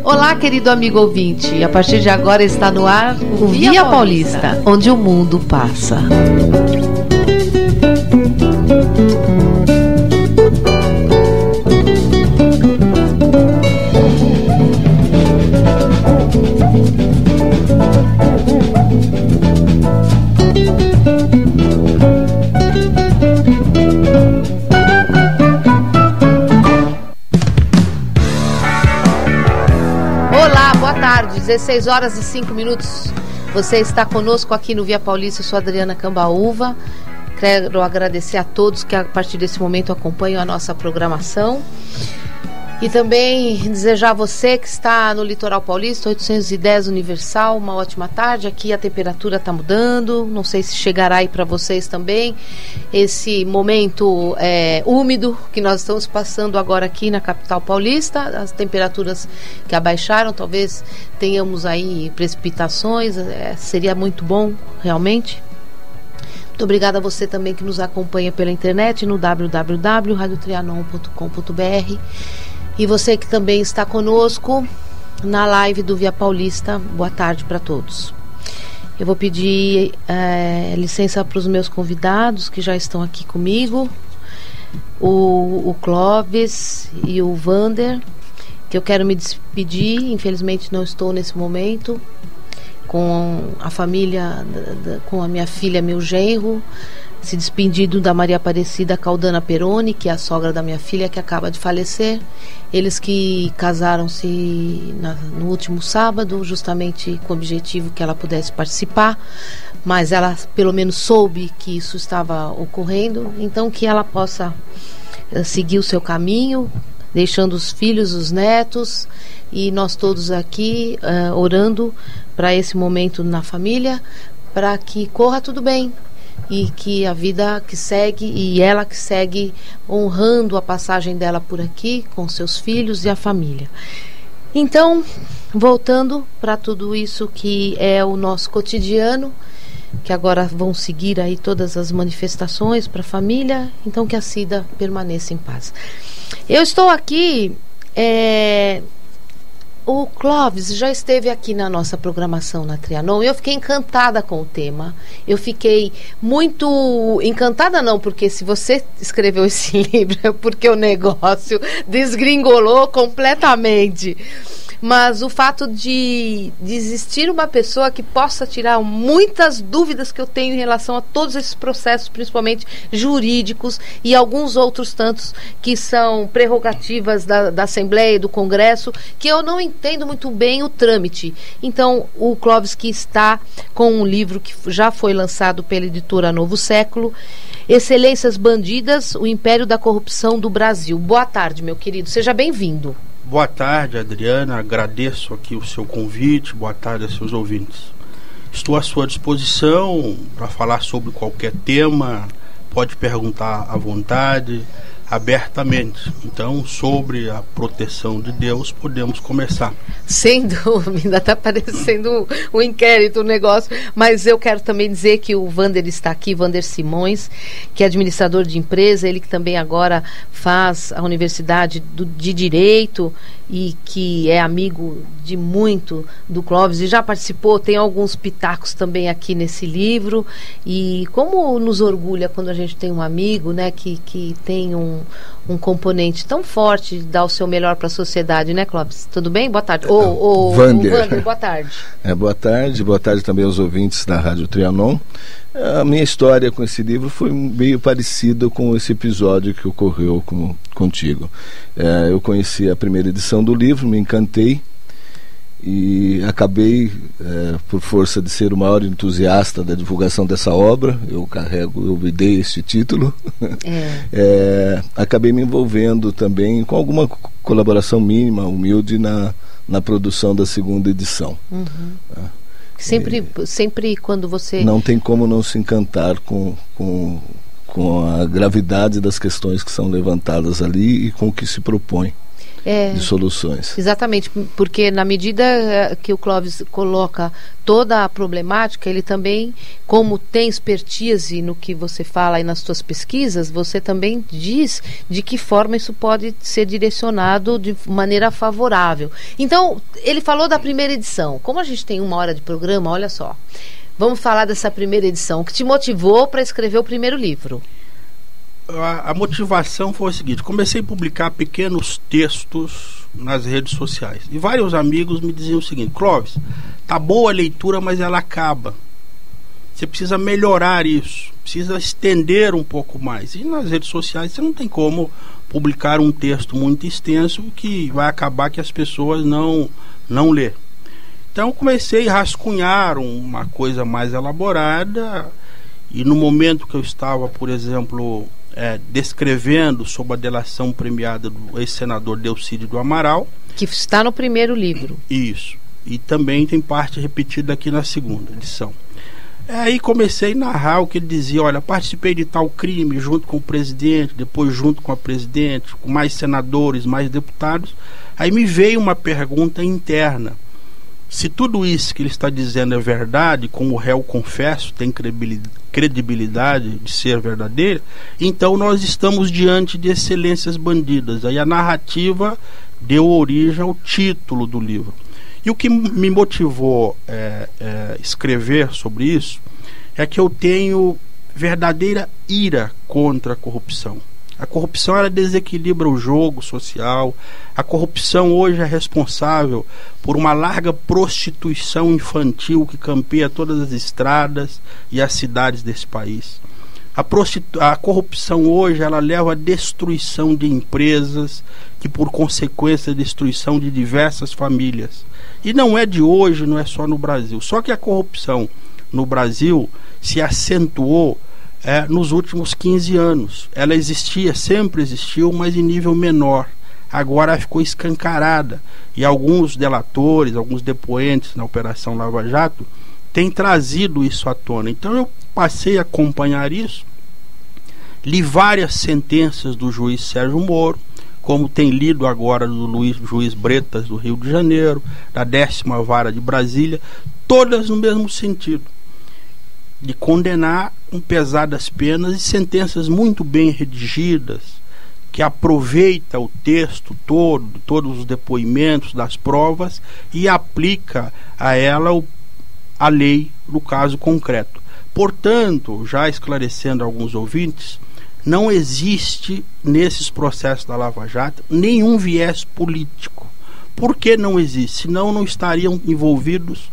Olá, querido amigo ouvinte. A partir de agora está no ar o Via Paulista, onde o mundo passa. Olá, boa tarde, 16 horas e 5 minutos. Você está conosco aqui no Via Paulista, eu sou Adriana Cambaúva. Quero agradecer a todos que a partir desse momento acompanham a nossa programação. E também desejar a você que está no Litoral Paulista, 810 Universal, uma ótima tarde. Aqui a temperatura está mudando, não sei se chegará aí para vocês também. Esse momento úmido que nós estamos passando agora aqui na capital paulista, as temperaturas que abaixaram, talvez tenhamos aí precipitações, seria muito bom realmente. Muito obrigada a você também que nos acompanha pela internet no www.radiotrianon.com.br. E você que também está conosco na live do Via Paulista, boa tarde para todos. Eu vou pedir licença para os meus convidados que já estão aqui comigo, o Clóvis e o Vander, que eu quero me despedir. Infelizmente não estou nesse momento com a família, com a minha filha, meu genro, se despedindo da Maria Aparecida Caldana-Peroni, que é a sogra da minha filha, que acaba de falecer. Eles que casaram-se no último sábado, justamente com o objetivo que ela pudesse participar, mas ela pelo menos soube que isso estava ocorrendo, então que ela possa seguir o seu caminho, deixando os filhos, os netos, e nós todos aqui orando para esse momento na família, para que corra tudo bem. E que a vida que segue, e ela que segue honrando a passagem dela por aqui com seus filhos e a família. Então, voltando para tudo isso que é o nosso cotidiano, que agora vão seguir aí todas as manifestações para a família, então que a Cida permaneça em paz. Eu estou aqui, o Clóvis já esteve aqui na nossa programação na Trianon e eu fiquei encantada com o tema. Eu fiquei muito encantada, não, porque se você escreveu esse livro é porque o negócio desgringolou completamente. Mas o fato de existir uma pessoa que possa tirar muitas dúvidas que eu tenho em relação a todos esses processos, principalmente jurídicos e alguns outros tantos que são prerrogativas da Assembleia e do Congresso, que eu não entendo muito bem o trâmite. Então, o Clóvis, que está com um livro que já foi lançado pela editora Novo Século, Excelências Bandidas, o Império da Corrupção do Brasil. Boa tarde, meu querido, seja bem-vindo. Boa tarde, Adriana, agradeço aqui o seu convite, boa tarde a seus ouvintes. Estou à sua disposição para falar sobre qualquer tema, pode perguntar à vontade, abertamente. Então, sobre a proteção de Deus, podemos começar. Sem dúvida, está parecendo um inquérito, um negócio, mas eu quero também dizer que o Vander está aqui, Vander Simões, que é administrador de empresa, ele que também agora faz a Universidade de Direito e que é amigo de muito do Clóvis e já participou, tem alguns pitacos também aqui nesse livro, e como nos orgulha quando a gente tem um amigo, né, que tem um componente tão forte de dar o seu melhor para a sociedade, né, Clóvis? Tudo bem? Boa tarde. Vander, boa tarde. Boa tarde também aos ouvintes da Rádio Trianon. A minha história com esse livro foi meio parecida com esse episódio que ocorreu contigo. Eu conheci a primeira edição do livro, me encantei e acabei, por força de ser o maior entusiasta da divulgação dessa obra, eu dei este título, acabei me envolvendo também com alguma colaboração mínima, humilde, na produção da segunda edição. Uhum. Sempre quando você... Não tem como não se encantar com a gravidade das questões que são levantadas ali e com o que se propõe. de soluções. Exatamente, porque na medida que o Clóvis coloca toda a problemática, ele também, como tem expertise no que você fala aí nas suas pesquisas, você também diz de que forma isso pode ser direcionado de maneira favorável. Então, ele falou da primeira edição. Como a gente tem 1 hora de programa, olha só, vamos falar dessa primeira edição. O que te motivou para escrever o primeiro livro? A motivação foi o seguinte: comecei a publicar pequenos textos nas redes sociais e vários amigos me diziam o seguinte: Clóvis, tá boa a leitura, mas ela acaba, você precisa melhorar isso, precisa estender um pouco mais. E nas redes sociais você não tem como publicar um texto muito extenso que vai acabar que as pessoas não lê. Então comecei a rascunhar uma coisa mais elaborada, e no momento que eu estava, por exemplo, descrevendo sobre a delação premiada do ex-senador Delcídio do Amaral, que está no primeiro livro. Isso. E também tem parte repetida aqui na segunda edição. Aí comecei a narrar o que ele dizia: olha, participei de tal crime junto com o presidente, depois junto com a presidente, com mais senadores, mais deputados. Aí me veio uma pergunta interna: se tudo isso que ele está dizendo é verdade, como o réu confesso tem credibilidade de ser verdadeira, então nós estamos diante de excelências bandidas. Aí a narrativa deu origem ao título do livro. E o que me motivou escrever sobre isso é que eu tenho verdadeira ira contra a corrupção. A corrupção, ela desequilibra o jogo social. A corrupção hoje é responsável por uma larga prostituição infantil que campeia todas as estradas e as cidades desse país. A corrupção hoje, ela leva à destruição de empresas, que por consequência a destruição de diversas famílias. E não é de hoje, não é só no Brasil. Só que a corrupção no Brasil se acentuou nos últimos 15 anos. Ela existia, sempre existiu, mas em nível menor. Agora ela ficou escancarada. E alguns delatores, alguns depoentes na Operação Lava Jato têm trazido isso à tona. Então eu passei a acompanhar isso, li várias sentenças do juiz Sérgio Moro, como tem lido agora do juiz Bretas do Rio de Janeiro, da 10ª Vara de Brasília, todas no mesmo sentido, de condenar com pesadas penas e sentenças muito bem redigidas, que aproveita o texto todo, todos os depoimentos das provas, e aplica a ela a lei no caso concreto. Portanto, já esclarecendo a alguns ouvintes, não existe nesses processos da Lava Jato nenhum viés político. Por que não existe? Senão não estariam envolvidos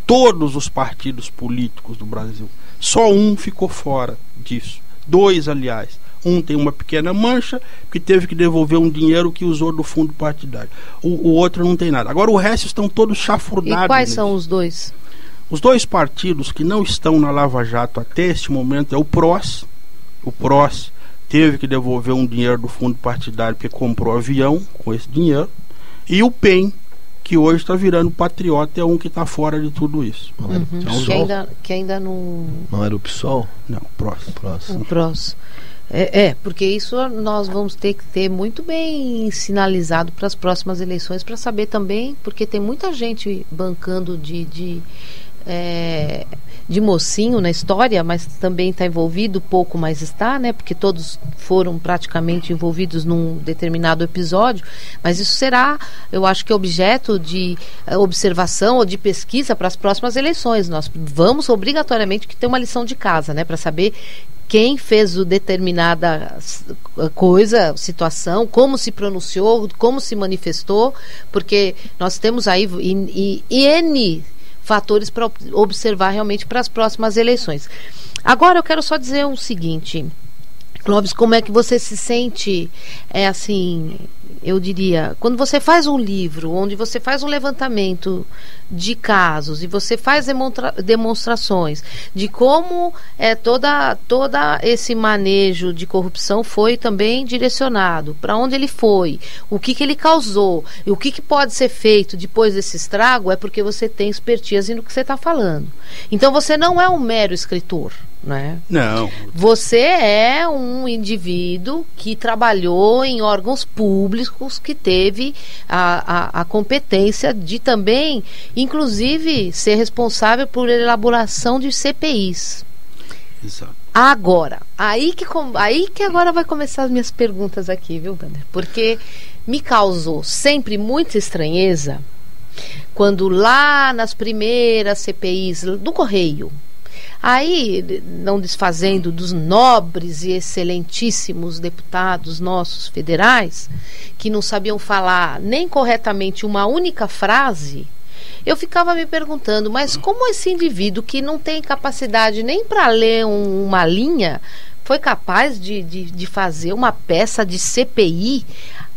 todos os partidos políticos do Brasil. Só um ficou fora disso. 2, aliás. Um tem uma pequena mancha, que teve que devolver um dinheiro que usou do fundo partidário. O outro não tem nada. Agora o resto estão todos chafurdados. E quais são os dois? Os 2 partidos que não estão na Lava Jato até este momento é o PROS. O PROS teve que devolver um dinheiro do fundo partidário porque comprou avião com esse dinheiro. E o PEN, que hoje está virando patriota, é um que está fora de tudo isso. Não era que ainda não... Não era o PSOL? Não, o PROS. O PROS. Porque isso nós vamos ter que ter muito bem sinalizado para as próximas eleições, para saber também, porque tem muita gente bancando de mocinho na história, mas também está envolvido, pouco mais está, né? Porque todos foram praticamente envolvidos num determinado episódio, mas isso será, eu acho que objeto de observação ou de pesquisa para as próximas eleições. Nós vamos obrigatoriamente ter uma lição de casa, né? Para saber quem fez o determinada coisa, situação, como se pronunciou, como se manifestou, porque nós temos aí N fatores para observar realmente para as próximas eleições. Agora eu quero só dizer o seguinte, Clóvis, como é que você se sente, eu diria, quando você faz um livro, onde você faz um levantamento de casos e você faz demonstrações de como toda esse manejo de corrupção foi também direcionado, para onde ele foi, o que ele causou, e o que pode ser feito depois desse estrago, é porque você tem expertise no que você está falando. Então você não é um mero escritor. né? Não. Você é um indivíduo que trabalhou em órgãos públicos, que teve a competência de também, inclusive, ser responsável por elaboração de CPIs. Exato. Agora, aí que agora vai começar as minhas perguntas aqui, viu, Wander? Porque me causou sempre muita estranheza quando lá nas primeiras CPIs do Correio, aí, não desfazendo dos nobres e excelentíssimos deputados nossos federais, que não sabiam falar nem corretamente uma única frase, eu ficava me perguntando, mas como esse indivíduo que não tem capacidade nem para ler uma linha, foi capaz de fazer uma peça de CPI?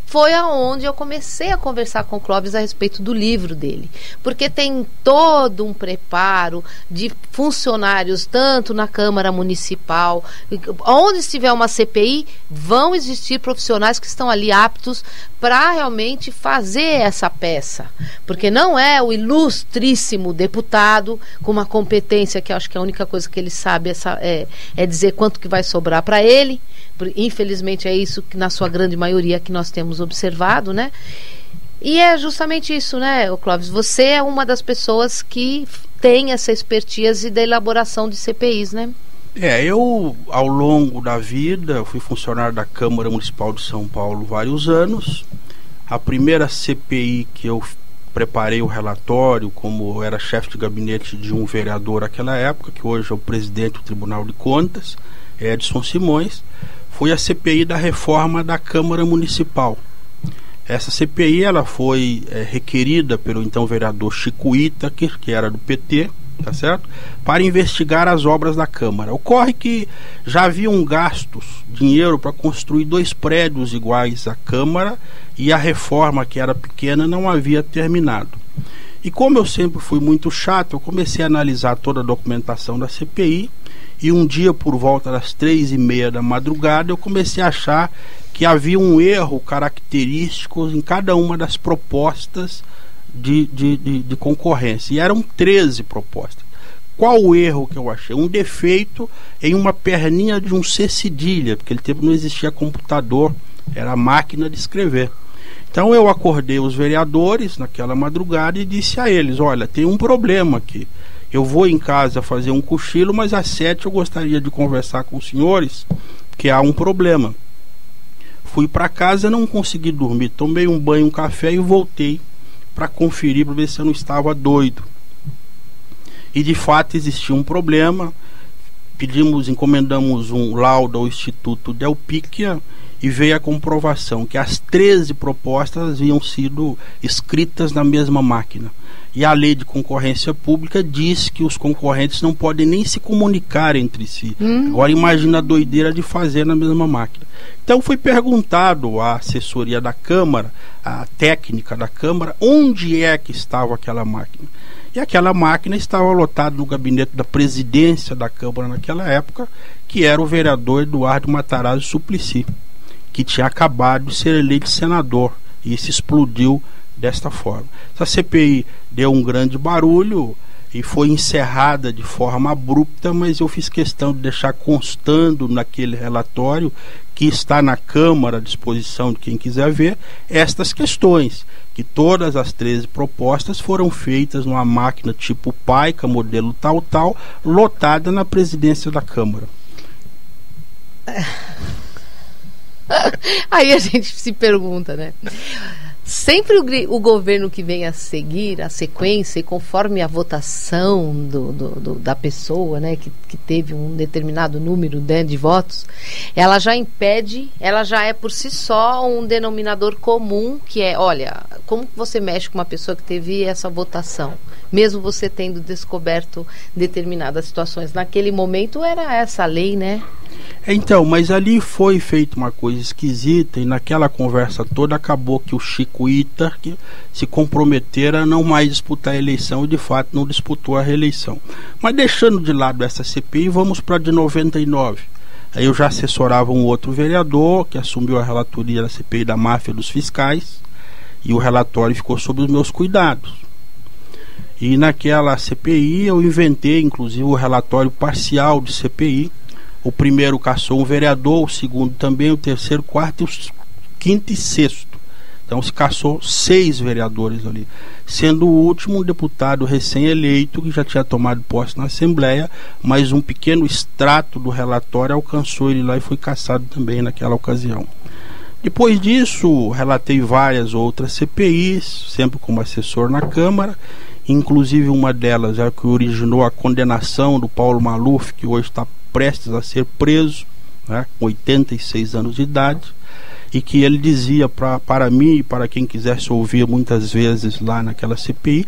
Foi aonde eu comecei a conversar com o Clóvis a respeito do livro dele, porque tem todo um preparo de funcionários, tanto na Câmara Municipal, onde estiver uma CPI, vão existir profissionais que estão ali aptos para realmente fazer essa peça, porque não é o ilustríssimo deputado com uma competência que eu acho que a única coisa que ele sabe é dizer quanto que vai sobrar para ele. Infelizmente é isso que na sua grande maioria que nós temos observado, né? E é justamente isso, né, Clóvis? Você é uma das pessoas que tem essa expertise da elaboração de CPIs, né? Eu, ao longo da vida, fui funcionário da Câmara Municipal de São Paulo vários anos. A primeira CPI que eu preparei o relatório, como eu era chefe de gabinete de um vereador naquela época, que hoje é o presidente do Tribunal de Contas, Edson Simões, foi a CPI da reforma da Câmara Municipal. Essa CPI ela foi requerida pelo então vereador Chico Itaker, que era do PT, tá certo? Para investigar as obras da Câmara. Ocorre que já haviam gastos, dinheiro para construir 2 prédios iguais à Câmara, e a reforma, que era pequena, não havia terminado. E como eu sempre fui muito chato, eu comecei a analisar toda a documentação da CPI, e um dia, por volta das 3h30 da madrugada, eu comecei a achar que havia um erro característico em cada uma das propostas de concorrência. E eram 13 propostas. Qual o erro que eu achei? Um defeito em uma perninha de um C cedilha, porque naquele tempo não existia computador, era máquina de escrever. Então eu acordei os vereadores naquela madrugada e disse a eles: olha, tem um problema aqui. Eu vou em casa fazer um cochilo, mas às 7 eu gostaria de conversar com os senhores, que há um problema. Fui para casa, não consegui dormir, tomei um banho, um café e voltei para conferir, para ver se eu não estava doido. E de fato existia um problema. Encomendamos um laudo ao Instituto Delpicchia e veio a comprovação que as 13 propostas haviam sido escritas na mesma máquina. E a lei de concorrência pública diz que os concorrentes não podem nem se comunicar entre si. Agora imagina a doideira de fazer na mesma máquina. Então foi perguntado à assessoria da Câmara, à técnica da Câmara, onde é que estava aquela máquina. E aquela máquina estava lotada no gabinete da presidência da Câmara naquela época, que era o vereador Eduardo Matarazzo Suplicy, que tinha acabado de ser eleito senador, e isso explodiu desta forma. Essa CPI deu um grande barulho e foi encerrada de forma abrupta, mas eu fiz questão de deixar constando naquele relatório, que está na Câmara à disposição de quem quiser ver, estas questões, que todas as 13 propostas foram feitas numa máquina tipo Paica, modelo tal, lotada na presidência da Câmara. Aí a gente se pergunta, né? Sempre o governo que vem a seguir a sequência e conforme a votação da pessoa, né, que teve um determinado número, né, de votos, ela já impede, ela já é por si só um denominador comum, que é, olha, como você mexe com uma pessoa que teve essa votação, mesmo você tendo descoberto determinadas situações. Naquele momento era essa lei, né? Então, mas ali foi feita uma coisa esquisita, e naquela conversa toda acabou que o Chico Itaker se comprometera a não mais disputar a eleição, e de fato não disputou a reeleição. Mas deixando de lado essa CPI, vamos para a de 99. Aí eu já assessorava um outro vereador que assumiu a relatoria da CPI da máfia dos fiscais, e o relatório ficou sob os meus cuidados. E naquela CPI eu inventei, inclusive, o relatório parcial de CPI. O primeiro caçou um vereador, o segundo também, o terceiro, quarto, o quinto e sexto. Então se caçou 6 vereadores ali, sendo o último um deputado recém-eleito que já tinha tomado posse na Assembleia, mas um pequeno extrato do relatório alcançou ele lá e foi caçado também naquela ocasião. Depois disso, relatei várias outras CPIs, sempre como assessor na Câmara, inclusive uma delas é que originou a condenação do Paulo Maluf, que hoje está prestes a ser preso, né, com 86 anos de idade, e que ele dizia para mim e para quem quisesse ouvir muitas vezes lá naquela CPI: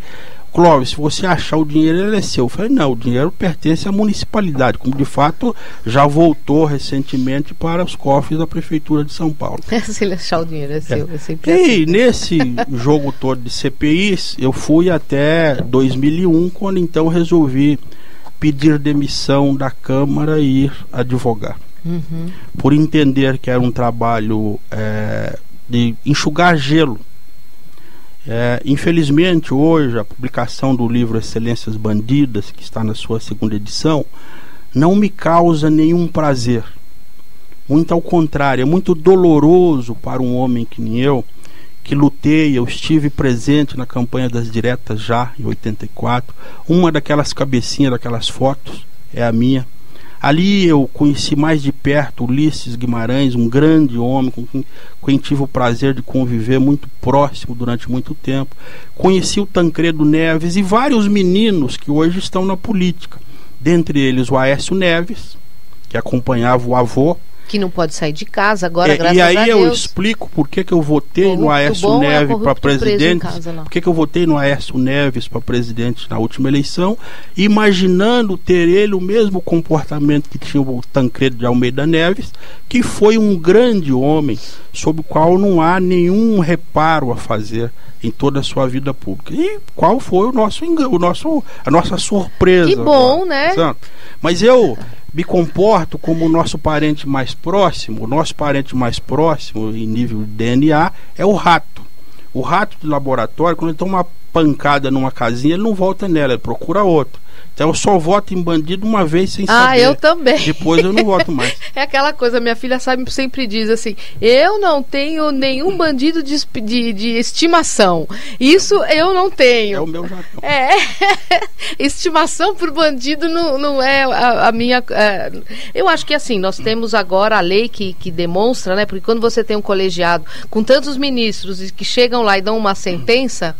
Clóvis, se você achar o dinheiro, ele é seu. Eu falei: não, o dinheiro pertence à municipalidade, como de fato já voltou recentemente para os cofres da Prefeitura de São Paulo. Se ele achar o dinheiro, é seu. É sempre e assim. Nesse jogo todo de CPIs, eu fui até 2001, quando então resolvi pedir demissão da Câmara e ir advogar. Por entender que era um trabalho de enxugar gelo. Infelizmente hoje a publicação do livro Excelências Bandidas, que está na sua 2ª edição, não me causa nenhum prazer. Muito ao contrário, é muito doloroso para um homem que nem eu, que lutei. Eu estive presente na campanha das diretas já em 84. Uma daquelas cabecinhas, daquelas fotos é a minha. Ali eu conheci mais de perto Ulisses Guimarães, um grande homem com quem tive o prazer de conviver muito próximo durante muito tempo. Conheci o Tancredo Neves e vários meninos que hoje estão na política. Dentre eles o Aécio Neves, que acompanhava o avô. Que não pode sair de casa agora, graças a Deus. E aí eu explico por que eu votei no Aécio Neves para presidente. Por que eu votei no Aécio Neves para presidente na última eleição, imaginando ter ele o mesmo comportamento que tinha o Tancredo de Almeida Neves, que foi um grande homem, sobre o qual não há nenhum reparo a fazer em toda a sua vida pública. E qual foi a nossa surpresa? Que bom, agora, né? Certo? Mas eu me comporto como o nosso parente mais próximo. O nosso parente mais próximo em nível de DNA é o rato. O rato de laboratório, quando ele toma uma pancada numa casinha, ele não volta nela, ele procura outro. Então eu só voto em bandido uma vez sem saber. Ah, eu também. Depois eu não voto mais. É aquela coisa, minha filha sempre diz assim: eu não tenho nenhum bandido de estimação. Isso eu não tenho. É o meu jargão. Estimação por bandido não é a minha... eu acho que assim, nós temos agora a lei que demonstra, né? Porque quando você tem um colegiado com tantos ministros que chegam lá e dão uma sentença,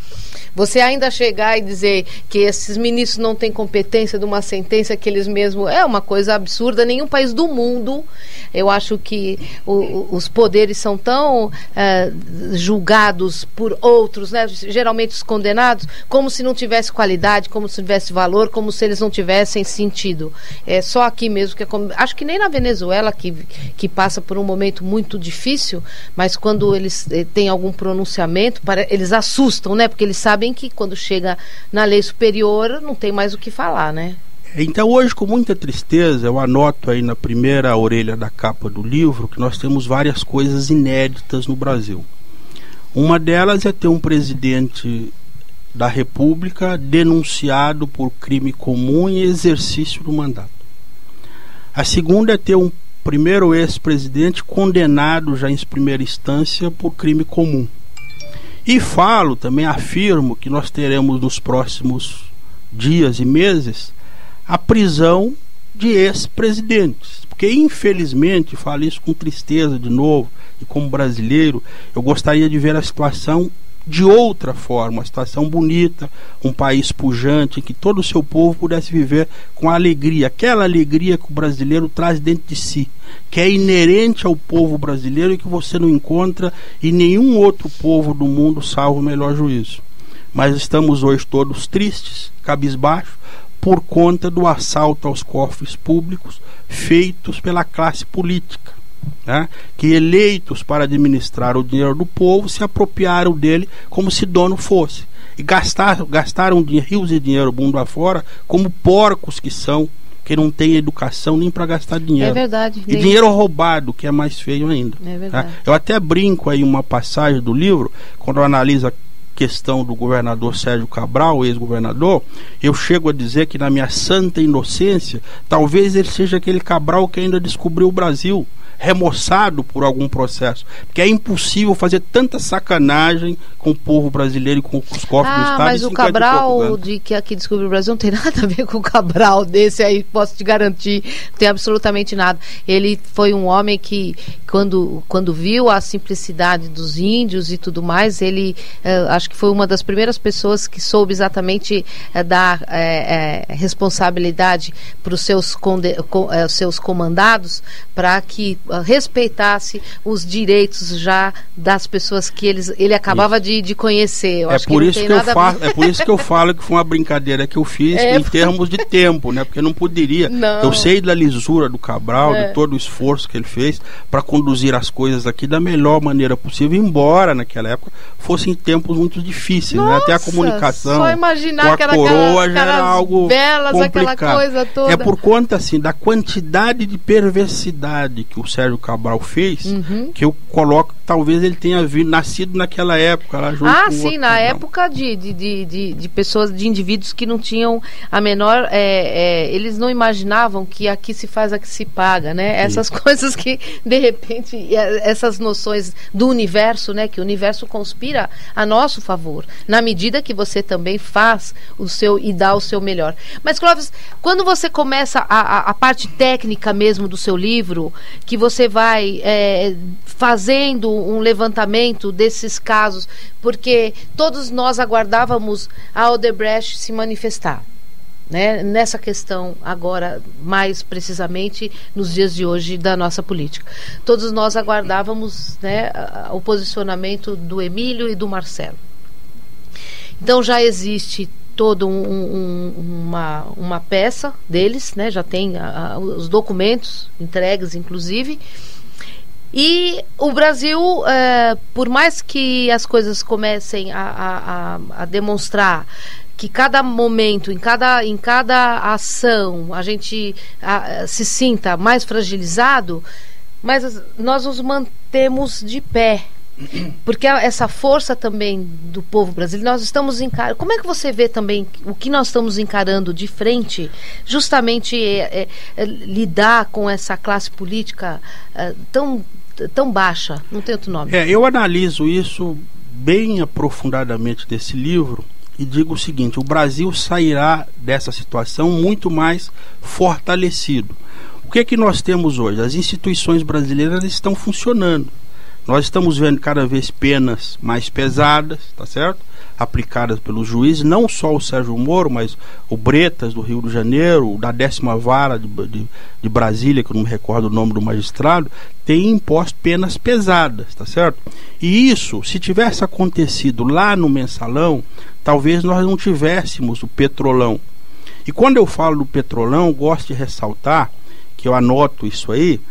você ainda chegar e dizer que esses ministros não têm competência de uma sentença que eles mesmos... É uma coisa absurda. Nenhum país do mundo, eu acho que os poderes são tão julgados por outros, né? Geralmente os condenados, como se não tivesse qualidade, como se tivesse valor, como se eles não tivessem sentido. É só aqui mesmo que acho que nem na Venezuela, que passa por um momento muito difícil, mas quando eles têm algum pronunciamento, eles assustam, né? Porque eles sabem que quando chega na lei superior não tem mais o que falar, né? Então hoje, com muita tristeza, eu anoto aí na primeira orelha da capa do livro que nós temos várias coisas inéditas no Brasil. Uma delas é ter um presidente da República denunciado por crime comum em exercício do mandato. A segunda é ter um primeiro ex-presidente condenado já em primeira instância por crime comum. E afirmo que nós teremos nos próximos dias e meses a prisão de ex-presidentes. Porque, infelizmente, falo isso com tristeza de novo, e como brasileiro, eu gostaria de ver a situação de outra forma, uma situação bonita, um país pujante, em que todo o seu povo pudesse viver com alegria, aquela alegria que o brasileiro traz dentro de si, que é inerente ao povo brasileiro e que você não encontra em nenhum outro povo do mundo, salvo o melhor juízo. Mas estamos hoje todos tristes, cabisbaixos, por conta do assalto aos cofres públicos feitos pela classe política, né? Que eleitos para administrar o dinheiro do povo se apropriaram dele como se dono fosse e gastaram rios de dinheiro mundo afora como porcos que são, que não têm educação nem para gastar dinheiro. É verdade. E dinheiro roubado, que é mais feio ainda. É verdade. Eu até brinco aí uma passagem do livro, quando analisa questão do governador Sérgio Cabral, ex-governador, eu chego a dizer que, na minha santa inocência, talvez ele seja aquele Cabral que ainda descobriu o Brasil, remoçado por algum processo, porque é impossível fazer tanta sacanagem com o povo brasileiro e com os cofres do Estado. Mas o Cabral que aqui descobriu o Brasil não tem nada a ver com o Cabral desse aí, posso te garantir, não tem absolutamente nada. Ele foi um homem que, quando viu a simplicidade dos índios e tudo mais, ele acho que foi uma das primeiras pessoas que soube exatamente dar responsabilidade para os seus comandados, para que respeitasse os direitos já das pessoas que ele acabava de conhecer. Eu acho é por isso que eu falo que foi uma brincadeira que eu fiz em termos de tempo, né? Porque não poderia. Não. Eu sei da lisura do Cabral, de todo o esforço que ele fez para conduzir as coisas aqui da melhor maneira possível, embora naquela época fossem tempos muito difíceis, né? Até a comunicação só imaginar com a coroa já era algo belas, complicado. aquela coisa toda. É por conta, assim, da quantidade de perversidade que o Sérgio Cabral fez, que eu coloco que talvez ele tenha nascido naquela época lá junto com sim, na época de pessoas, de indivíduos que não tinham a menor eles não imaginavam que aqui se faz, aqui se paga, né? Essas coisas que, de repente, essas noções do universo, né? Que o universo conspira a nosso favor, na medida que você também faz o seu e dá o seu melhor. Mas, Clóvis, quando você começa a parte técnica mesmo do seu livro, que você vai fazendo um levantamento desses casos, porque todos nós aguardávamos a Odebrecht se manifestar, né, nessa questão agora, mais precisamente nos dias de hoje da nossa política. Todos nós aguardávamos, né, o posicionamento do Emílio e do Marcelo. Então já existe toda uma peça deles, né, já tem os documentos entregues, inclusive. E o Brasil, por mais que as coisas comecem a demonstrar que cada momento, em cada ação, a gente se sinta mais fragilizado, mas nós nos mantemos de pé. Porque essa força também do povo brasileiro, nós estamos encarando. Como é que você vê também o que nós estamos encarando de frente, justamente lidar com essa classe política tão baixa, não tem outro nome? Eu analiso isso bem aprofundadamente desse livro e digo o seguinte: o Brasil sairá dessa situação muito mais fortalecido. O que é que nós temos hoje? As instituições brasileiras estão funcionando. Nós estamos vendo cada vez penas mais pesadas, tá certo? Aplicadas pelos juízes, não só o Sérgio Moro, mas o Bretas do Rio de Janeiro, da 10ª Vara de Brasília, que eu não me recordo o nome do magistrado, tem imposto penas pesadas, tá certo? E isso, se tivesse acontecido lá no Mensalão, talvez nós não tivéssemos o Petrolão. E quando eu falo do Petrolão, eu gosto de ressaltar, que eu anoto isso aí,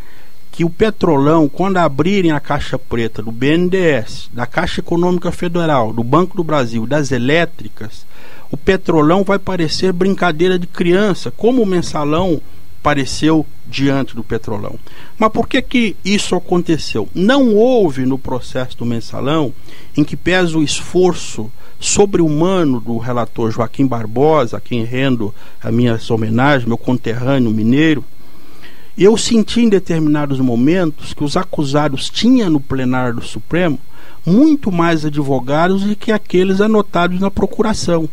que o Petrolão, quando abrirem a caixa preta do BNDES, da Caixa Econômica Federal, do Banco do Brasil, das elétricas, o Petrolão vai parecer brincadeira de criança, como o Mensalão pareceu diante do Petrolão. Mas por que isso aconteceu? Não houve no processo do Mensalão, em que pesa o esforço sobre-humano do relator Joaquim Barbosa, a quem rendo a minha homenagem, meu conterrâneo mineiro. Eu senti em determinados momentos que os acusados tinham no plenário do Supremo muito mais advogados do que aqueles anotados na procuração.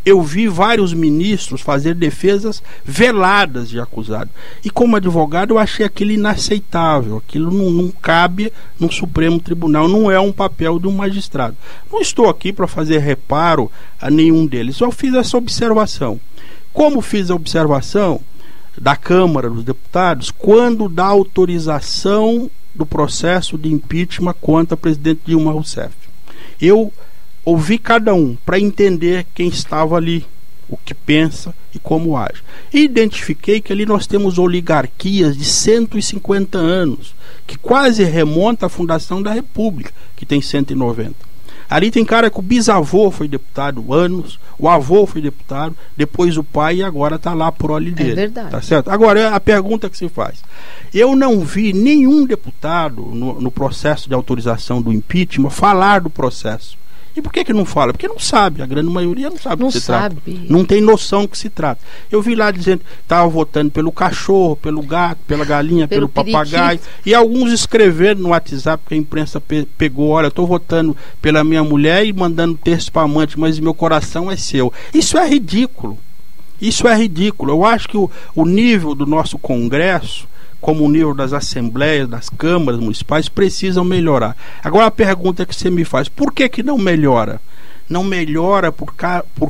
Eu vi vários ministros fazer defesas veladas de acusado. E como advogado eu achei aquilo inaceitável. Aquilo não cabe no Supremo Tribunal, não é um papel de um magistrado. Não estou aqui para fazer reparo a nenhum deles, só fiz essa observação. Como fiz a observação da Câmara dos Deputados quando dá autorização do processo de impeachment contra a presidente Dilma Rousseff. Eu ouvi cada um para entender quem estava ali, o que pensa e como age. E identifiquei que ali nós temos oligarquias de 150 anos, que quase remonta à fundação da República, que tem 190. Ali tem cara que o bisavô foi deputado anos, o avô foi deputado, depois o pai e agora está lá por olho dele. É verdade. Tá certo? Agora, a pergunta que se faz. Eu não vi nenhum deputado no processo de autorização do impeachment falar do processo. E por que não fala? Porque não sabe, a grande maioria não sabe do que se trata. Não sabe. Não tem noção do que se trata. Eu vi lá dizendo que estava votando pelo cachorro, pelo gato, pela galinha, pelo papagaio. E alguns escreveram no WhatsApp, que a imprensa pegou, olha, eu estou votando pela minha mulher e mandando texto para amante, mas meu coração é seu. Isso é ridículo. Isso é ridículo. Eu acho que o nível do nosso Congresso, como o nível das assembleias, das câmaras municipais, precisam melhorar. Agora a pergunta que você me faz, por que não melhora? Não melhora por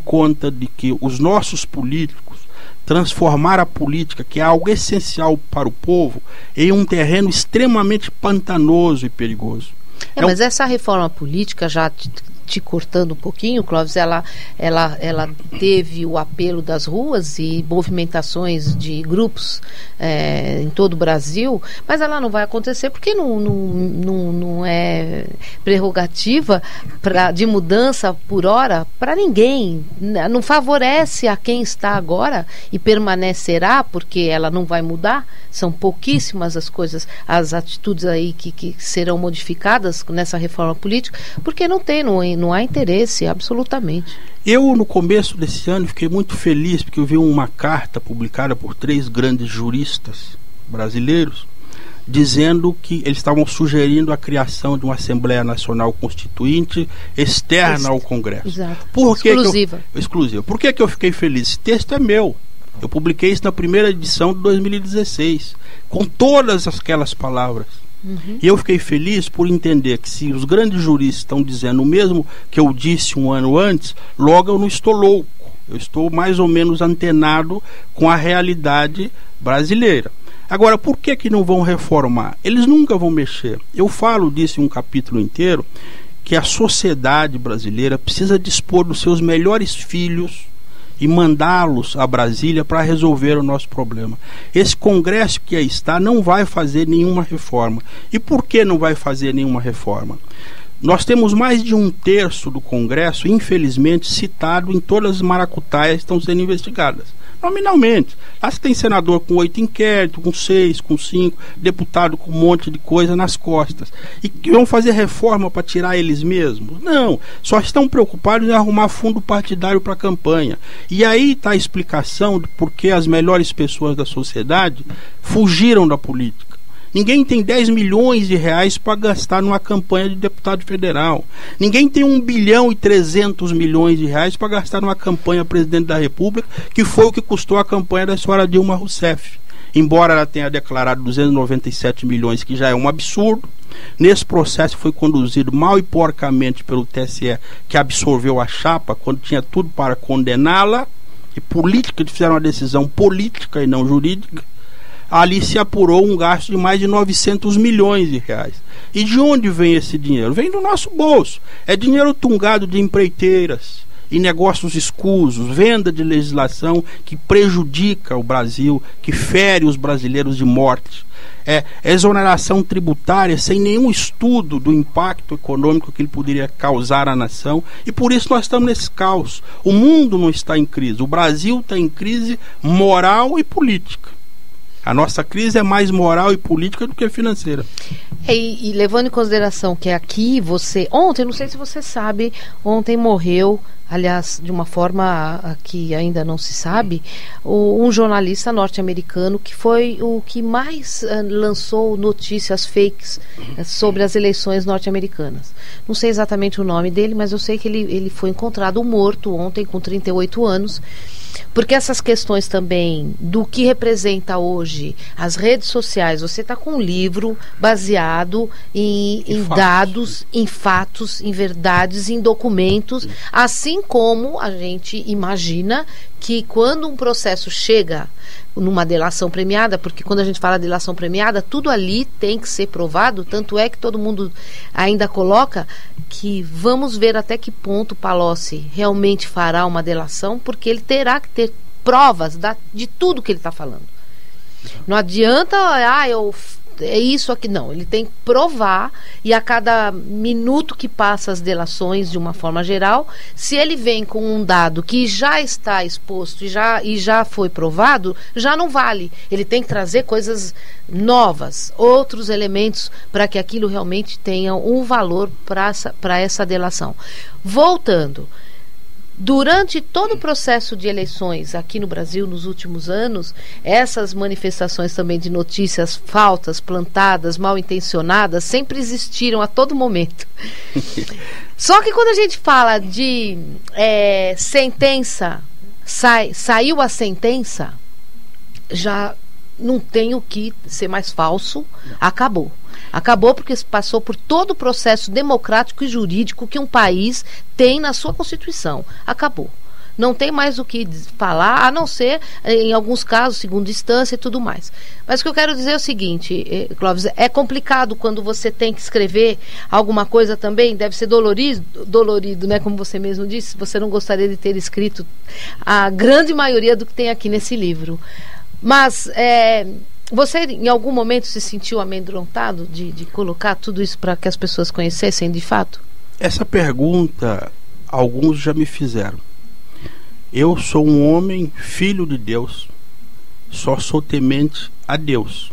conta de que os nossos políticos transformaram a política, que é algo essencial para o povo, em um terreno extremamente pantanoso e perigoso. Mas essa reforma política, já te cortando um pouquinho, Clóvis, ela teve o apelo das ruas e movimentações de grupos em todo o Brasil, mas ela não vai acontecer porque não é prerrogativa de mudança por hora para ninguém. Não favorece a quem está agora e permanecerá, porque ela não vai mudar. São pouquíssimas as coisas, as atitudes aí que serão modificadas nessa reforma política, porque não há interesse, absolutamente. Eu, no começo desse ano, fiquei muito feliz porque eu vi uma carta publicada por 3 grandes juristas brasileiros dizendo que eles estavam sugerindo a criação de uma Assembleia Nacional Constituinte externa ao Congresso. Exato. Exclusiva. Por que eu fiquei feliz? Esse texto é meu. Eu publiquei isso na primeira edição de 2016, com todas aquelas palavras. E eu fiquei feliz por entender que se os grandes juristas estão dizendo o mesmo que eu disse um ano antes, logo eu não estou louco. Eu estou mais ou menos antenado com a realidade brasileira. Agora, por que não vão reformar? Eles nunca vão mexer. Eu falo disso em um capítulo inteiro, que a sociedade brasileira precisa dispor dos seus melhores filhos e mandá-los a Brasília para resolver o nosso problema. Esse Congresso que aí está não vai fazer nenhuma reforma. E por que não vai fazer nenhuma reforma? Nós temos mais de 1/3 do Congresso, infelizmente, citado em todas as maracutaias que estão sendo investigadas. Nominalmente. Lá você tem senador com 8 inquéritos, com 6, com 5, deputado com um monte de coisa nas costas. E que vão fazer reforma para tirar eles mesmos? Não. Só estão preocupados em arrumar fundo partidário para a campanha. E aí está a explicação de por que as melhores pessoas da sociedade fugiram da política. Ninguém tem 10 milhões de reais para gastar numa campanha de deputado federal. Ninguém tem 1,3 bilhão de reais para gastar numa campanha presidente da República, que foi o que custou a campanha da senhora Dilma Rousseff. Embora ela tenha declarado 297 milhões, que já é um absurdo, nesse processo foi conduzido mal e porcamente pelo TSE, que absorveu a chapa quando tinha tudo para condená-la, e política, fizeram uma decisão política e não jurídica. Ali se apurou um gasto de mais de 900 milhões de reais. E de onde vem esse dinheiro? Vem do nosso bolso. É dinheiro tungado de empreiteiras e negócios escusos, venda de legislação que prejudica o Brasil, que fere os brasileiros de morte. É exoneração tributária sem nenhum estudo do impacto econômico que ele poderia causar à nação, e por isso nós estamos nesse caos. O mundo não está em crise, o Brasil está em crise moral e política. A nossa crise é mais moral e política do que financeira. E levando em consideração que aqui ontem, não sei se você sabe, ontem morreu, aliás, de uma forma que ainda não se sabe, um jornalista norte-americano que foi o que mais lançou notícias fakes sobre as eleições norte-americanas. Não sei exatamente o nome dele, mas eu sei que ele foi encontrado morto ontem com 38 anos. Porque essas questões também do que representa hoje as redes sociais, você está com um livro baseado em dados, em fatos, em verdades, em documentos, assim como a gente imagina que quando um processo chega numa delação premiada, porque quando a gente fala de delação premiada, tudo ali tem que ser provado, tanto é que todo mundo ainda coloca que vamos ver até que ponto Palocci realmente fará uma delação, porque ele terá que ter provas de tudo que ele está falando. Não adianta, eu é isso aqui, não. Ele tem que provar, e a cada minuto que passa as delações, de uma forma geral, se ele vem com um dado que já está exposto e já foi provado, já não vale. Ele tem que trazer coisas novas, outros elementos, para que aquilo realmente tenha um valor para essa delação. Voltando, durante todo o processo de eleições aqui no Brasil, nos últimos anos, essas manifestações também de notícias falsas, plantadas, mal intencionadas, sempre existiram a todo momento. Só que quando a gente fala de sentença, saiu a sentença, já não tem o que ser mais falso, acabou. Acabou porque passou por todo o processo democrático e jurídico que um país tem na sua Constituição. Acabou. Não tem mais o que falar, a não ser, em alguns casos, segunda instância e tudo mais. Mas o que eu quero dizer é o seguinte, Clóvis, é complicado quando você tem que escrever alguma coisa também, deve ser dolorido, né? Como você mesmo disse, você não gostaria de ter escrito a grande maioria do que tem aqui nesse livro. Mas você em algum momento se sentiu amedrontado de colocar tudo isso para que as pessoas conhecessem de fato? Essa pergunta alguns já me fizeram. Eu sou um homem, filho de Deus, só sou temente a Deus.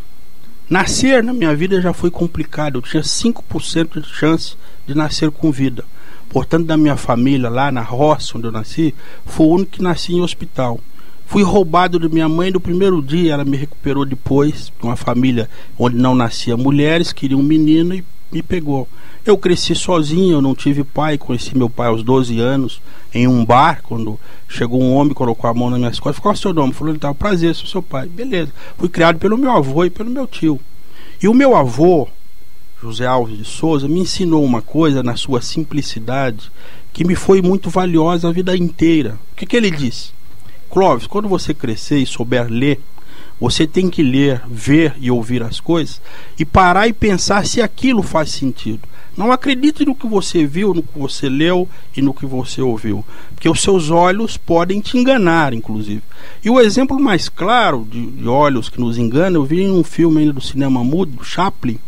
Nascer na minha vida já foi complicado, eu tinha 5% de chance de nascer com vida. Portanto, da minha família, lá na roça onde eu nasci, fui o único que nasci em hospital. Fui roubado de minha mãe no primeiro dia, ela me recuperou depois, uma família onde não nascia mulheres, queria um menino e me pegou. Eu cresci sozinho, eu não tive pai, conheci meu pai aos 12 anos, em um bar, quando chegou um homem, colocou a mão nas minhas costas, qual é o seu nome? Falou, ele estava, prazer, sou seu pai. Beleza. Fui criado pelo meu avô e pelo meu tio. E o meu avô, José Alves de Souza, me ensinou uma coisa na sua simplicidade, que me foi muito valiosa a vida inteira. O que ele disse? Clóvis, quando você crescer e souber ler, você tem que ler, ver e ouvir as coisas e parar e pensar se aquilo faz sentido. Não acredite no que você viu, no que você leu e no que você ouviu, porque os seus olhos podem te enganar, inclusive. E o exemplo mais claro de olhos que nos enganam, eu vi em um filme ainda do cinema mudo, do Chaplin,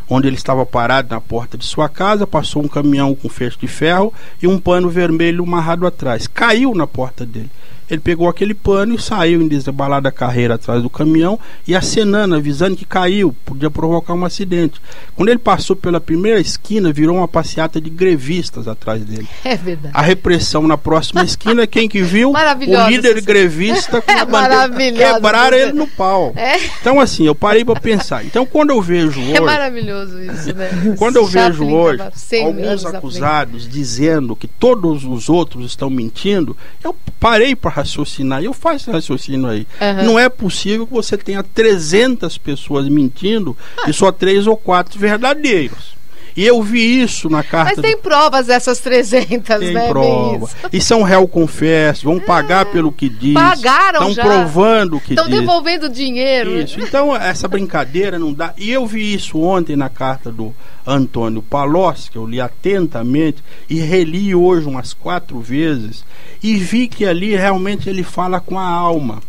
onde ele estava parado na porta de sua casa, passou um caminhão com feixe de ferro e um pano vermelho amarrado atrás. Caiu na porta dele. Ele pegou aquele pano e saiu em desembalada carreira atrás do caminhão e acenando, avisando que caiu, podia provocar um acidente. Quando ele passou pela primeira esquina, virou uma passeata de grevistas atrás dele. É verdade. A repressão na próxima esquina, quem que viu? O líder grevista com a bandeira, quebraram ele no pau. Então assim, eu parei para pensar. Então quando eu vejo hoje... É maravilhoso isso, né? Quando eu vejo hoje alguns acusados dizendo que todos os outros estão mentindo, eu parei para raciocinar, e eu faço esse raciocínio aí. Não é possível que você tenha 300 pessoas mentindo e só 3 ou 4 verdadeiros. E eu vi isso na carta. Mas tem provas dessas 300, tem, né? Prova. E são réu confesso, vão pagar pelo que diz. Pagaram já. Estão provando o que diz. Estão devolvendo dinheiro. Isso. Então, essa brincadeira não dá. E eu vi isso ontem na carta do Antônio Palocci, que eu li atentamente e reli hoje umas 4 vezes, e vi que ali realmente ele fala com a alma.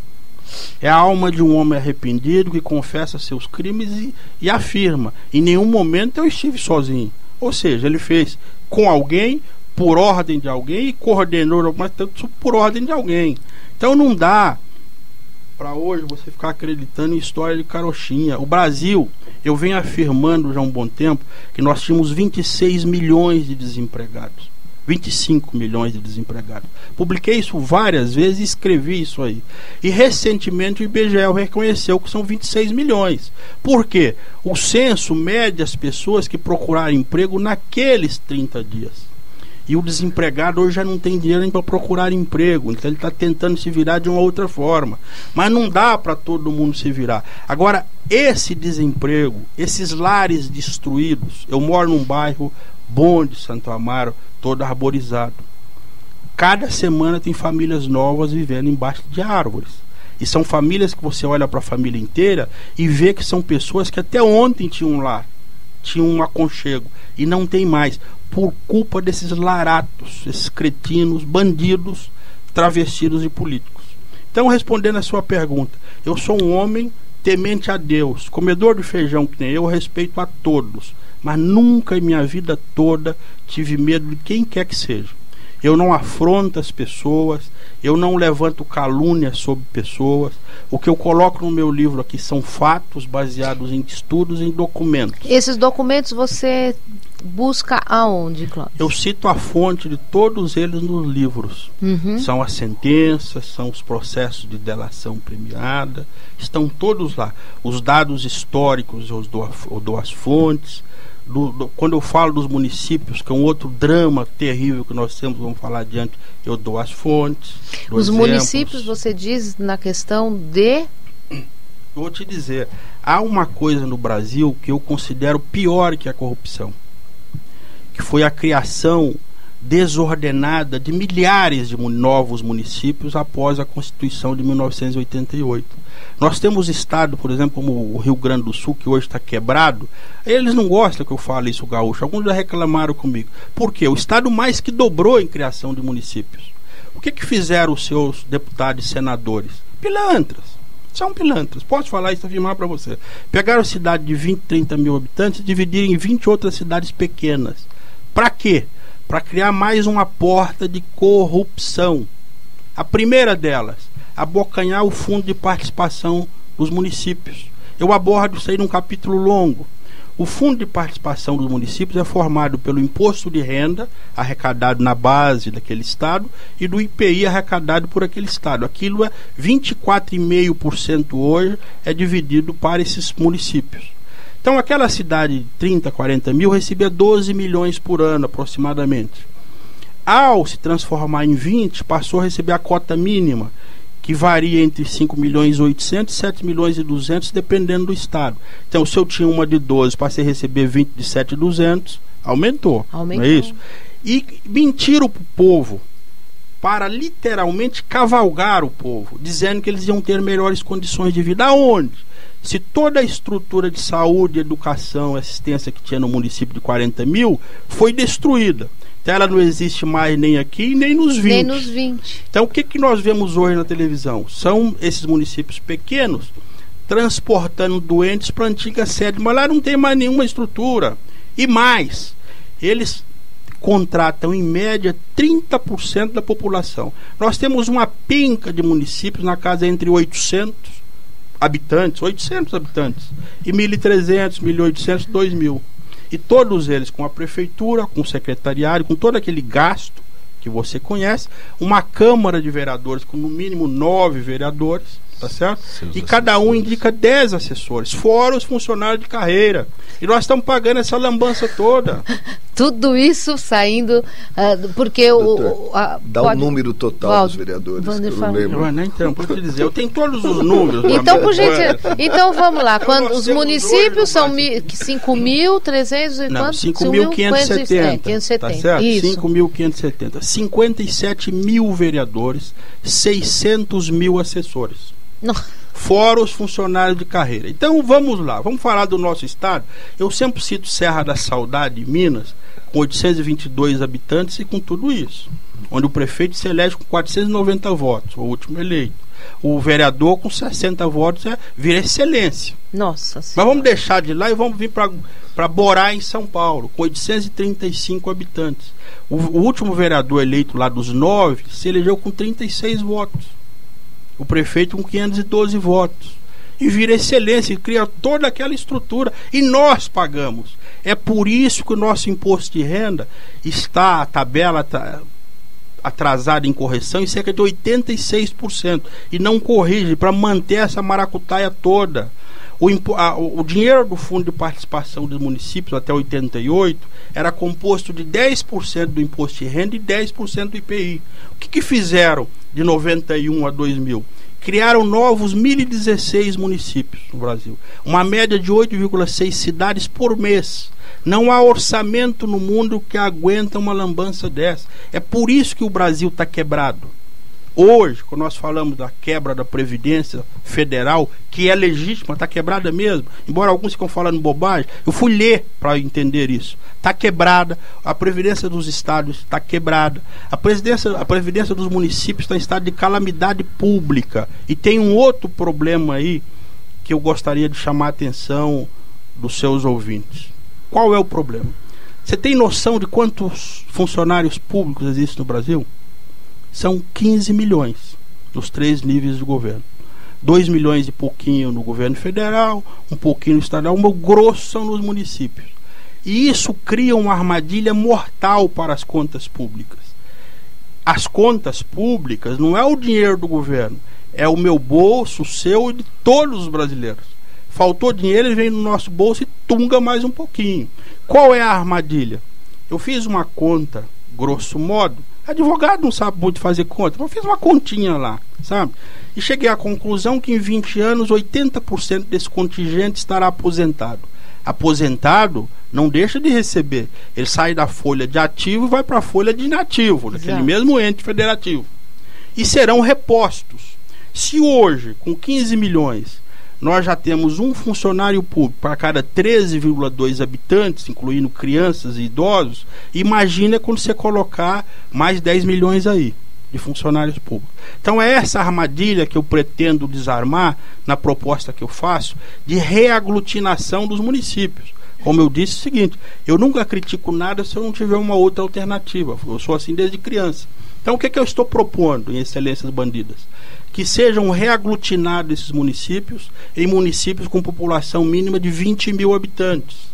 É a alma de um homem arrependido que confessa seus crimes e afirma: em nenhum momento eu estive sozinho. Ou seja, ele fez com alguém, por ordem de alguém, e coordenou, mas tanto por ordem de alguém. Então não dá para hoje você ficar acreditando em história de carochinha. O Brasil, eu venho afirmando já há um bom tempo que nós tínhamos 26 milhões de desempregados. 25 milhões de desempregados. Publiquei isso várias vezes e escrevi isso aí. E recentemente o IBGE reconheceu que são 26 milhões. Por quê? O censo mede as pessoas que procuraram emprego naqueles 30 dias. E o desempregado hoje já não tem dinheiro nem para procurar emprego. Então ele está tentando se virar de uma outra forma. Mas não dá para todo mundo se virar. Agora, esse desemprego, esses lares destruídos, eu moro num bairro bom de Santo Amaro, todo arborizado. Cada semana tem famílias novas vivendo embaixo de árvores. E são famílias que você olha para a família inteira e vê que são pessoas que até ontem tinham um lar, tinham um aconchego, e não tem mais, por culpa desses laratos, esses cretinos, bandidos, travestidos de políticos. Então, respondendo a sua pergunta, eu sou um homem temente a Deus, comedor de feijão que nem eu respeito a todos, mas nunca em minha vida toda tive medo de quem quer que seja. Eu não afronto as pessoas, eu não levanto calúnia sobre pessoas. O que eu coloco no meu livro aqui são fatos baseados em estudos e em documentos. Esses documentos você busca aonde, Clóvis? Eu cito a fonte de todos eles nos livros. São as sentenças, são os processos de delação premiada, estão todos lá. Os dados históricos eu dou as fontes. Quando eu falo dos municípios, que é um outro drama terrível que nós temos, vamos falar adiante, eu dou as fontes. Os municípios, você diz na questão de... Eu vou te dizer, há uma coisa no Brasil que eu considero pior que a corrupção, que foi a criação desordenada de milhares de novos municípios após a Constituição de 1988. Nós temos estado, por exemplo, como o Rio Grande do Sul, que hoje está quebrado. Eles não gostam que eu fale isso, gaúcho. Alguns já reclamaram comigo. Por quê? O estado mais que dobrou em criação de municípios. O que fizeram os seus deputados e senadores? Pilantras. São pilantras. Posso falar isso, afirmar para você. Pegaram a cidade de 20, 30 mil habitantes e dividiram em 20 outras cidades pequenas. Para quê? Para criar mais uma porta de corrupção. A primeira delas, abocanhar o fundo de participação dos municípios. Eu abordo isso aí num capítulo longo. O fundo de participação dos municípios é formado pelo imposto de renda arrecadado na base daquele estado e do IPI arrecadado por aquele estado. Aquilo é 24,5% hoje é dividido para esses municípios. Então aquela cidade de 30, 40 mil recebia 12 milhões por ano aproximadamente. Ao se transformar em 20, passou a receber a cota mínima, que varia entre 5 milhões e 800 e 7 milhões e 200, dependendo do estado. Então, se eu tinha uma de 12, passei a receber 20 de 7,200, aumentou. Não é isso? E mentiram para o povo, para literalmente cavalgar o povo, dizendo que eles iam ter melhores condições de vida. Aonde? Se toda a estrutura de saúde, educação, assistência que tinha no município de 40 mil foi destruída. Então ela não existe mais nem aqui, nem nos 20. Nem nos 20. Então o que nós vemos hoje na televisão? São esses municípios pequenos transportando doentes para a antiga sede, mas lá não tem mais nenhuma estrutura. E mais, eles contratam em média 30% da população. Nós temos uma penca de municípios na casa entre 800 habitantes e 1.300, 1.800, 2.000. E todos eles com a prefeitura, com o secretariado, com todo aquele gasto que você conhece, uma Câmara de Vereadores com no mínimo 9 vereadores, tá certo? E cada um indica 10 assessores, fora os funcionários de carreira. E nós estamos pagando essa lambança toda. Tudo isso saindo, porque dá o número total dos vereadores. Então, vou te dizer, eu tenho todos os números. Então, então vamos lá. Quando os municípios são 5.300 e não, quantos? 5.570. Tá certo? 5.570. 57 mil vereadores, 600 mil assessores. Não. Fora os funcionários de carreira. Então vamos lá, vamos falar do nosso estado. Eu sempre cito Serra da Saudade, Minas, com 822 habitantes e com tudo isso, onde o prefeito se elege com 490 votos, o último eleito. O vereador com 60 votos vira excelência. Nossa Senhora. Mas vamos deixar de lá e vamos vir para Borá, em São Paulo, com 835 habitantes. O último vereador eleito lá dos 9 se elegeu com 36 votos. O prefeito com 512 votos. E vira excelência, e cria toda aquela estrutura. E nós pagamos. É por isso que o nosso imposto de renda está, a tabela atrasada em correção, em cerca de 86%. E não corrige para manter essa maracutaia toda. O dinheiro do Fundo de Participação dos Municípios até 88 era composto de 10% do imposto de renda e 10% do IPI. O que fizeram de 91 a 2000? Criaram novos 1.016 municípios no Brasil. Uma média de 8,6 cidades por mês. Não há orçamento no mundo que aguenta uma lambança dessa. É por isso que o Brasil está quebrado. Hoje, quando nós falamos da quebra da Previdência Federal, que é legítima, está quebrada mesmo, embora alguns ficam falando bobagem, eu fui ler para entender isso. Está quebrada, a Previdência dos estados está quebrada, a Previdência dos municípios está em estado de calamidade pública. E tem um outro problema aí, que eu gostaria de chamar a atenção dos seus ouvintes. Qual é o problema? Você tem noção de quantos funcionários públicos existem no Brasil? São 15 milhões nos 3 níveis de governo. 2 milhões e pouquinho no governo federal, um pouquinho no estadual, o grosso são nos municípios. E isso cria uma armadilha mortal para as contas públicas. As contas públicas não é o dinheiro do governo, é o meu bolso, o seu e de todos os brasileiros. Faltou dinheiro, ele vem no nosso bolso e tunga mais um pouquinho. Qual é a armadilha? Eu fiz uma conta, grosso modo, advogado não sabe muito fazer conta, mas eu fiz uma continha lá, sabe? E cheguei à conclusão que em 20 anos 80% desse contingente estará aposentado. Aposentado não deixa de receber. Ele sai da folha de ativo e vai para a folha de inativo, naquele mesmo ente federativo. E serão repostos. Se hoje, com 15 milhões, nós já temos um funcionário público para cada 13,2 habitantes, incluindo crianças e idosos, imagina quando você colocar mais 10 milhões aí de funcionários públicos. Então é essa armadilha que eu pretendo desarmar na proposta que eu faço de reaglutinação dos municípios. Como eu disse, é o seguinte, eu nunca critico nada se eu não tiver uma outra alternativa. Eu sou assim desde criança. Então o que é que eu estou propondo, em Excelências Bandidas? Que sejam reaglutinados esses municípios em municípios com população mínima de 20 mil habitantes.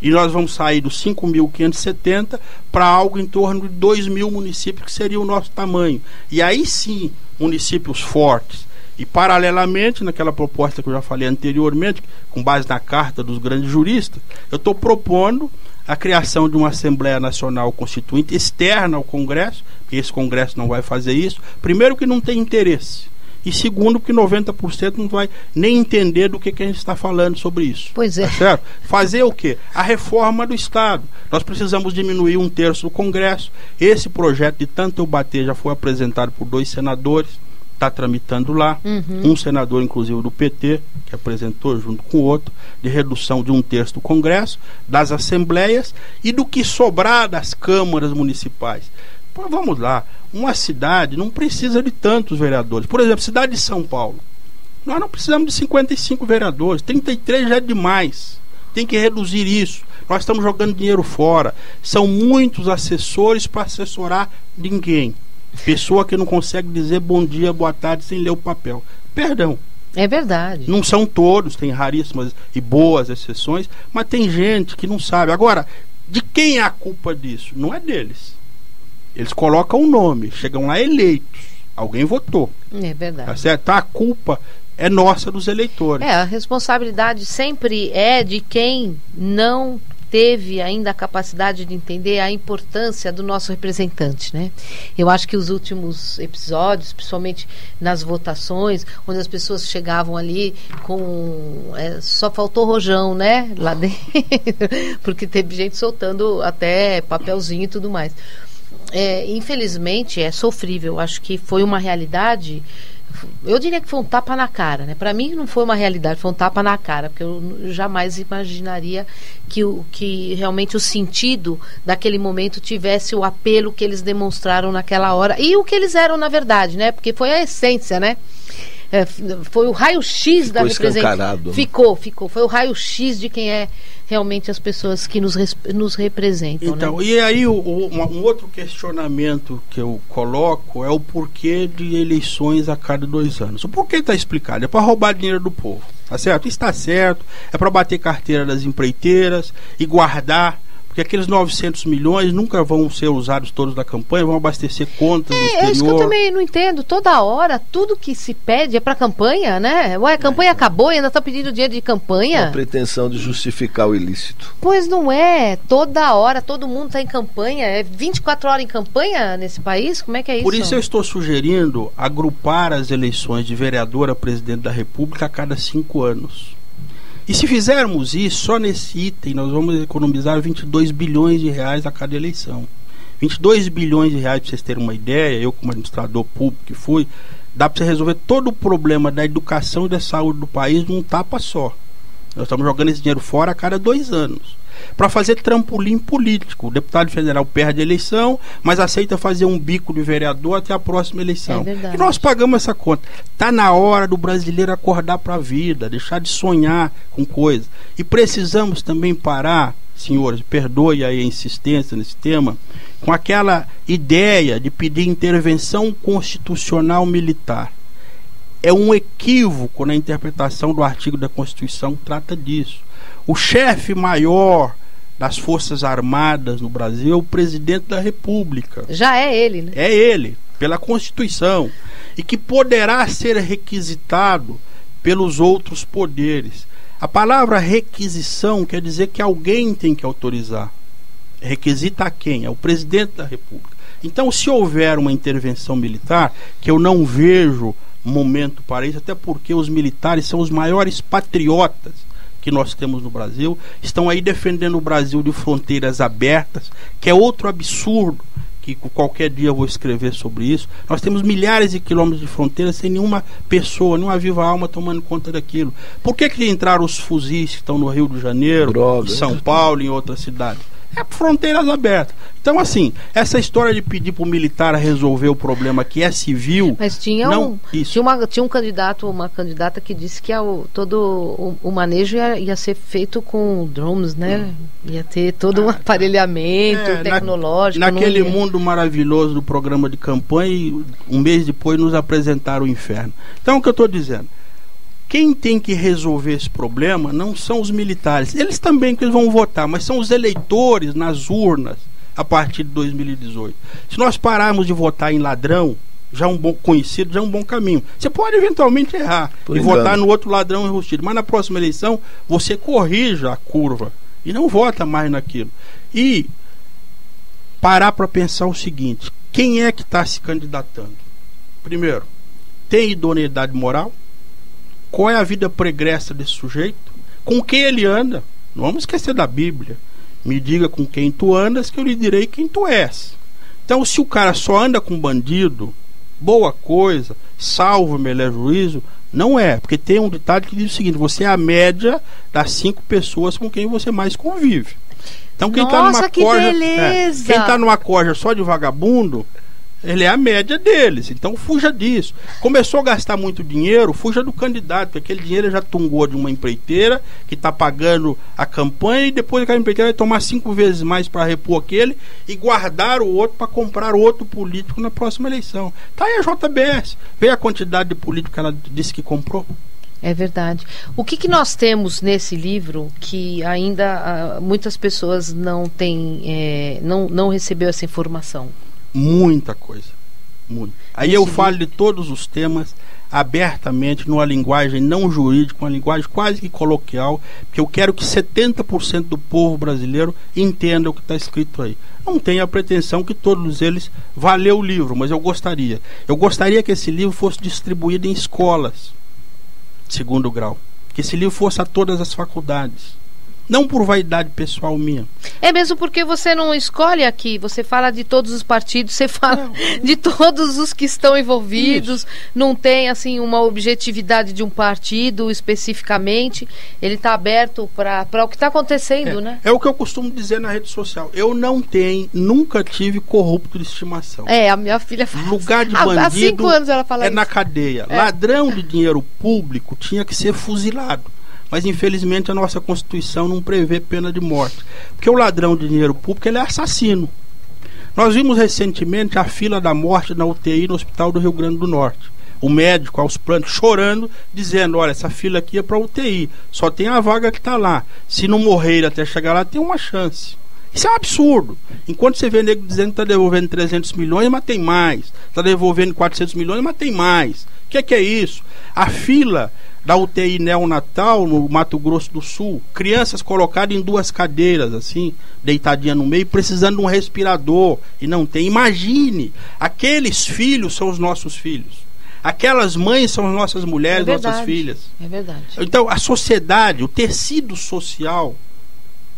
E nós vamos sair dos 5.570 para algo em torno de 2 mil municípios, que seria o nosso tamanho. E aí sim, municípios fortes. E paralelamente, naquela proposta que eu já falei anteriormente, com base na carta dos grandes juristas, eu estou propondo a criação de uma Assembleia Nacional Constituinte externa ao Congresso, porque esse Congresso não vai fazer isso. Primeiro, que não tem interesse. E segundo, que 90% não vai nem entender do que a gente está falando sobre isso. Pois é. Tá certo? Fazer o quê? A reforma do Estado. Nós precisamos diminuir 1/3 do Congresso. Esse projeto, de tanto eu bater, já foi apresentado por 2 senadores. Está tramitando lá. Um senador, inclusive, do PT, que apresentou junto com o outro, de redução de 1/3 do Congresso, das assembleias e do que sobrar das câmaras municipais. Pô, vamos lá. Uma cidade não precisa de tantos vereadores. Por exemplo, cidade de São Paulo. Nós não precisamos de 55 vereadores. 33 já é demais. Tem que reduzir isso. Nós estamos jogando dinheiro fora. São muitos assessores para assessorar ninguém. Pessoa que não consegue dizer bom dia, boa tarde sem ler o papel. Perdão. É verdade. Não são todos, tem raríssimas e boas exceções, mas tem gente que não sabe. Agora, de quem é a culpa disso? Não é deles. Eles colocam o nome, chegam lá eleitos. Alguém votou. É verdade. Tá certo? Então a culpa é nossa, dos eleitores. A responsabilidade sempre é de quem não teve ainda a capacidade de entender a importância do nosso representante, né? Eu acho que os últimos episódios, principalmente nas votações, onde as pessoas chegavam ali com... só faltou rojão, né? Lá dentro, porque teve gente soltando até papelzinho e tudo mais. Infelizmente é sofrível. Acho que foi uma realidade. Eu diria que foi um tapa na cara, né? Para mim não foi uma realidade, foi um tapa na cara, porque eu jamais imaginaria que realmente o sentido daquele momento tivesse o apelo que eles demonstraram naquela hora e o que eles eram na verdade, né? Porque foi a essência, né? Foi o raio-x da representação. Ficou. Foi o raio-x de quem é realmente as pessoas que nos representam. Então, né? E aí um outro questionamento que eu coloco é o porquê de eleições a cada 2 anos. O porquê está explicado, é para roubar dinheiro do povo, tá certo? Está certo, é para bater carteira das empreiteiras e guardar, porque aqueles 900 milhões nunca vão ser usados todos da campanha, vão abastecer contas no exterior. É isso que eu também não entendo. Toda hora, tudo que se pede é para campanha, né? Ué, a campanha acabou e ainda está pedindo dinheiro de campanha? A pretensão de justificar o ilícito. Pois não é. Toda hora, todo mundo está em campanha. É 24 horas em campanha nesse país? Como é que é isso? Por isso eu estou sugerindo agrupar as eleições de vereador a presidente da República a cada 5 anos. E se fizermos isso, só nesse item, nós vamos economizar 22 bilhões de reais a cada eleição. 22 bilhões de reais, para vocês terem uma ideia, eu como administrador público que fui, dá para você resolver todo o problema da educação e da saúde do país num tapa só. Nós estamos jogando esse dinheiro fora a cada 2 anos. para fazer trampolim político. O deputado federal perde a eleição, mas aceita fazer um bico de vereador até a próxima eleição. E nós pagamos essa conta. Está na hora do brasileiro acordar para a vida, deixar de sonhar com coisas. E precisamos também parar, senhores, perdoe aí a insistência nesse tema, com aquela ideia de pedir intervenção constitucional militar. É um equívoco na interpretação do artigo da Constituição que trata disso. O chefe maior das Forças Armadas no Brasil é o presidente da República. Já é ele, né? É ele, pela Constituição. E que poderá ser requisitado pelos outros poderes. A palavra requisição quer dizer que alguém tem que autorizar. Requisita a quem? É o presidente da República. Então, se houver uma intervenção militar, que eu não vejo momento para isso, até porque os militares são os maiores patriotas que nós temos no Brasil, estão aí defendendo o Brasil de fronteiras abertas, que é outro absurdo, que qualquer dia eu vou escrever sobre isso. Nós temos milhares de quilômetros de fronteira sem nenhuma pessoa, nenhuma viva alma tomando conta daquilo. Por que entraram os fuzis que estão no Rio de Janeiro, em São Paulo, em outras cidades? É fronteiras abertas. Então, assim, essa história de pedir para o militar resolver o problema que é civil... Mas tinha um candidato, uma candidata que disse que todo o manejo ia ser feito com drones, né? Ia ter todo um aparelhamento tecnológico. Naquele mundo maravilhoso do programa de campanha, um mês depois nos apresentaram o inferno. Então, o que eu estou dizendo? Quem tem que resolver esse problema não são os militares. Eles também que eles vão votar, mas são os eleitores nas urnas a partir de 2018. Se nós pararmos de votar em ladrão, já é um bom conhecido, já é um bom caminho. Você pode eventualmente errar e votar no outro ladrão enrustido, mas na próxima eleição você corrija a curva e não vota mais naquilo. E parar para pensar o seguinte: quem é que está se candidatando? Primeiro, tem idoneidade moral? Qual é a vida pregressa desse sujeito? Com quem ele anda? Não vamos esquecer da Bíblia. Me diga com quem tu andas, que eu lhe direi quem tu és. Então, se o cara só anda com bandido, boa coisa, salvo melhor juízo, não é. Porque tem um ditado que diz o seguinte: você é a média das 5 pessoas com quem você mais convive. Então, quem está numa corja, quem está numa corja só de vagabundo, ele é a média deles. Então fuja disso. Começou a gastar muito dinheiro, fuja do candidato, porque aquele dinheiro já tungou de uma empreiteira que está pagando a campanha, e depois aquela empreiteira vai tomar 5 vezes mais para repor aquele e guardar o outro para comprar outro político na próxima eleição. Tá aí a JBS. Vê a quantidade de político que ela disse que comprou. É verdade. O que nós temos nesse livro que ainda muitas pessoas não têm, não recebeu essa informação? Muita coisa, muito. Aí eu falo de todos os temas abertamente, numa linguagem não jurídica, uma linguagem quase que coloquial, porque eu quero que 70% do povo brasileiro entenda o que está escrito aí. Não tenho a pretensão que todos eles vá ler o livro, mas eu gostaria que esse livro fosse distribuído em escolas de 2º grau, que esse livro fosse a todas as faculdades. Não por vaidade pessoal minha. É mesmo porque você não escolhe aqui, você fala de todos os partidos, você fala de todos os que estão envolvidos, não tem assim uma objetividade de um partido especificamente, ele está aberto para o que está acontecendo, né? É o que eu costumo dizer na rede social: eu nunca tive corrupto de estimação. A minha filha fala. Lugar de bandido há 5 anos ela fala isso. Na cadeia. Ladrão de dinheiro público tinha que ser fuzilado. Mas infelizmente a nossa Constituição não prevê pena de morte, porque o ladrão de dinheiro público, ele é assassino. Nós vimos recentemente a fila da morte na UTI no Hospital do Rio Grande do Norte. O médico aos prantos chorando, dizendo: olha, essa fila aqui é para UTI, só tem a vaga que está lá, se não morrer até chegar lá tem uma chance. Isso é um absurdo. Enquanto você vê nego dizendo que está devolvendo 300 milhões, mas tem mais, está devolvendo 400 milhões, mas tem mais. O que é isso? A fila da UTI neonatal no Mato Grosso do Sul, crianças colocadas em 2 cadeiras assim, deitadinha no meio, precisando de um respirador e não tem. Imagine, aqueles filhos são os nossos filhos, aquelas mães são as nossas mulheres, nossas filhas. É verdade. Então a sociedade, o tecido social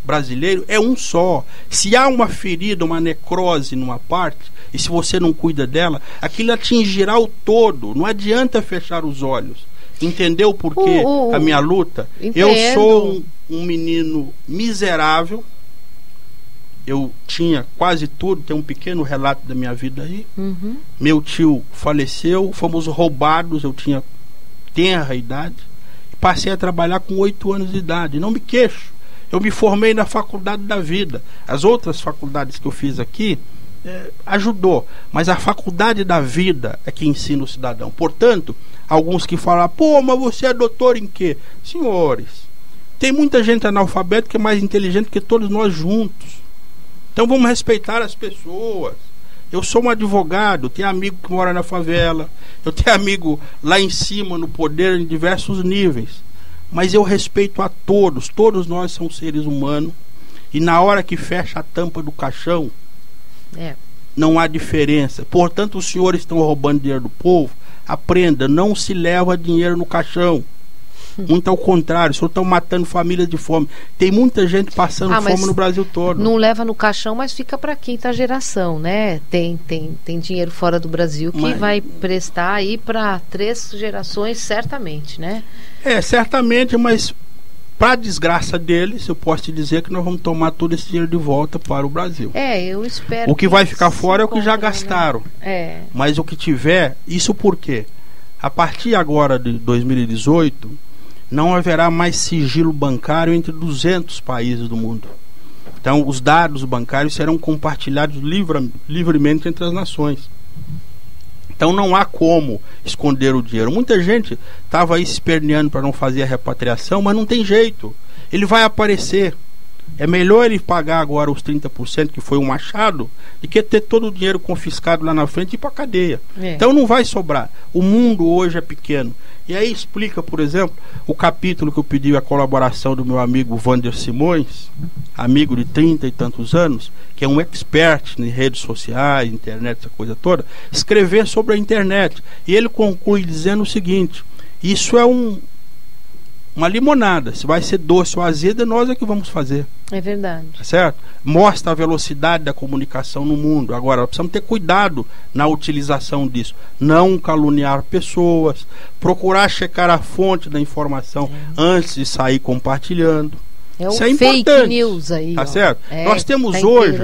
brasileiro é um só. Se há uma ferida, uma necrose numa parte, e se você não cuida dela, aquilo atingirá o todo. Não adianta fechar os olhos. Entendeu por que a minha luta? Entendo. Eu sou um menino miserável. Eu tinha quase tudo, tem um pequeno relato da minha vida aí. Meu tio faleceu, fomos roubados, eu tinha tenra idade. Passei a trabalhar com 8 anos de idade, não me queixo. Eu me formei na faculdade da vida. As outras faculdades que eu fiz aqui ajudou, mas a faculdade da vida é que ensina o cidadão. Portanto, alguns que falam, pô, mas você é doutor em quê? Senhores, tem muita gente analfabeta que é mais inteligente que todos nós juntos. Então vamos respeitar as pessoas. Eu sou um advogado, tenho amigo que mora na favela, eu tenho amigo lá em cima no poder em diversos níveis, mas eu respeito a todos. Todos nós somos seres humanos, e na hora que fecha a tampa do caixão, não há diferença. Portanto, os senhores estão roubando dinheiro do povo. Aprenda, não se leva dinheiro no caixão. Muito ao contrário, os senhores estão matando famílias de fome. Tem muita gente passando fome no Brasil todo. Não leva no caixão, mas fica para quinta geração, né? Tem dinheiro fora do Brasil que vai prestar aí para 3 gerações, certamente, né? Certamente, mas para desgraça deles, eu posso te dizer que nós vamos tomar todo esse dinheiro de volta para o Brasil. Eu espero. O que vai ficar fora é o que já gastaram. Né? Mas o que tiver, isso por quê? A partir agora de 2018, não haverá mais sigilo bancário entre 200 países do mundo. Então, os dados bancários serão compartilhados livremente entre as nações. Então, não há como esconder o dinheiro. Muita gente estava aí se esperneando para não fazer a repatriação, mas não tem jeito. Ele vai aparecer. É melhor ele pagar agora os 30%, que foi um machado, do que ter todo o dinheiro confiscado lá na frente e ir para a cadeia. Então não vai sobrar. O mundo hoje é pequeno. E aí explica, por exemplo, o capítulo que eu pedi a colaboração do meu amigo Wander Simões, amigo de 30 e tantos anos, que é um expert em redes sociais, internet, essa coisa toda, escrever sobre a internet. E ele conclui dizendo o seguinte: isso é uma limonada, se vai ser doce ou azeda, nós é que vamos fazer. É verdade. Certo? Mostra a velocidade da comunicação no mundo. Agora, precisamos ter cuidado na utilização disso. Não caluniar pessoas, procurar checar a fonte da informação antes de sair compartilhando. Isso é fake importante. News aí. Tá certo? Nós temos hoje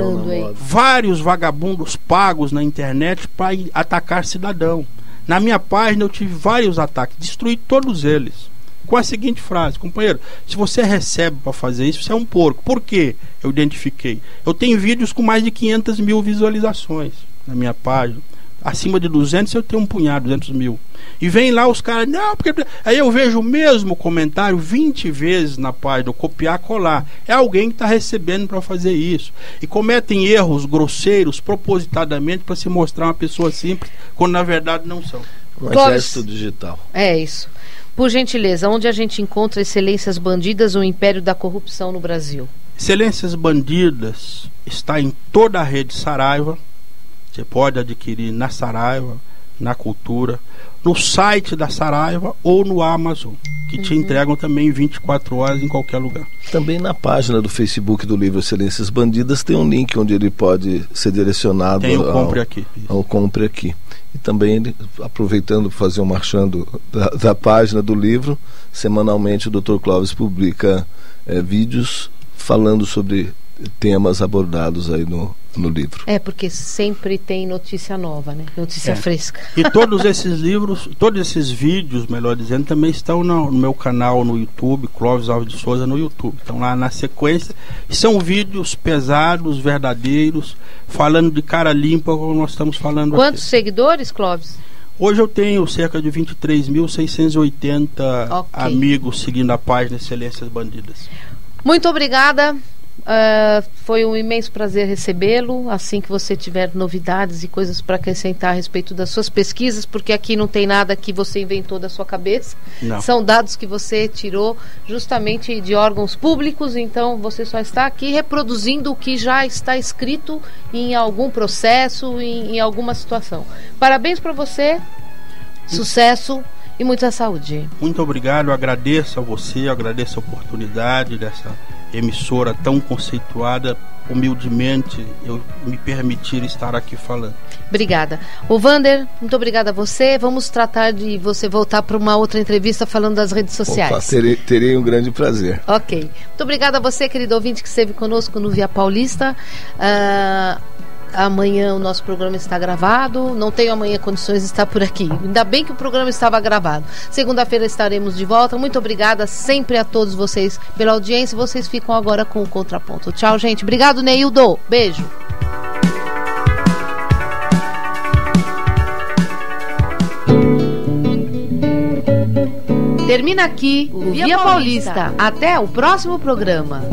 vários vagabundos pagos na internet para atacar cidadão. Na minha página eu tive vários ataques, destruí todos eles. Com a seguinte frase: companheiro, se você recebe para fazer isso, você é um porco. Por quê? Eu identifiquei. Eu tenho vídeos com mais de 500 mil visualizações na minha página. Acima de 200 eu tenho um punhado, 200 mil. E vem lá os caras, não, porque... Aí eu vejo o mesmo comentário 20 vezes na página, copiar, colar. É alguém que está recebendo para fazer isso. E cometem erros grosseiros propositadamente para se mostrar uma pessoa simples, quando na verdade não são. Um exército digital. É isso. Por gentileza, onde a gente encontra Excelências Bandidas, o Império da Corrupção no Brasil? Excelências Bandidas está em toda a rede Saraiva. Você pode adquirir na Saraiva, na Cultura, no site da Saraiva ou no Amazon, que te entregam também 24 horas em qualquer lugar. Também na página do Facebook do livro Excelências Bandidas tem um link onde ele pode ser direcionado ao Compre Aqui. E também, aproveitando para fazer um marchando da página do livro, semanalmente o Dr. Clóvis publica vídeos falando sobre temas abordados aí no livro. Porque sempre tem notícia nova, né? Notícia fresca. E todos esses livros, todos esses vídeos, melhor dizendo, também estão no meu canal no YouTube, Clóvis Alves de Souza no YouTube. Estão lá na sequência. São vídeos pesados, verdadeiros, falando de cara limpa, como nós estamos falando aqui. Quantos seguidores, Clóvis? Hoje eu tenho cerca de 23.680 amigos seguindo a página Excelências Bandidas. Muito obrigada. Foi um imenso prazer recebê-lo. Assim que você tiver novidades e coisas para acrescentar a respeito das suas pesquisas, porque aqui não tem nada que você inventou da sua cabeça. Não. São dados que você tirou justamente de órgãos públicos, então você só está aqui reproduzindo o que já está escrito em algum processo, em alguma situação. Parabéns para você, sucesso e muita saúde. Muito obrigado, eu agradeço a você, eu agradeço a oportunidade dessa emissora tão conceituada humildemente eu me permitir estar aqui falando. Obrigada. O Wander, muito obrigada a você. Vamos tratar de você voltar para uma outra entrevista falando das redes sociais. Opa, terei um grande prazer. Ok. Muito obrigada a você, querido ouvinte, que esteve conosco no Via Paulista. Amanhã o nosso programa está gravado. Não tenho amanhã condições de estar por aqui. Ainda bem que o programa estava gravado. Segunda-feira estaremos de volta. Muito obrigada sempre a todos vocês pela audiência. Vocês ficam agora com o Contraponto. Tchau, gente. Obrigado, Neildo. Beijo. Termina aqui o Via Paulista. Até o próximo programa.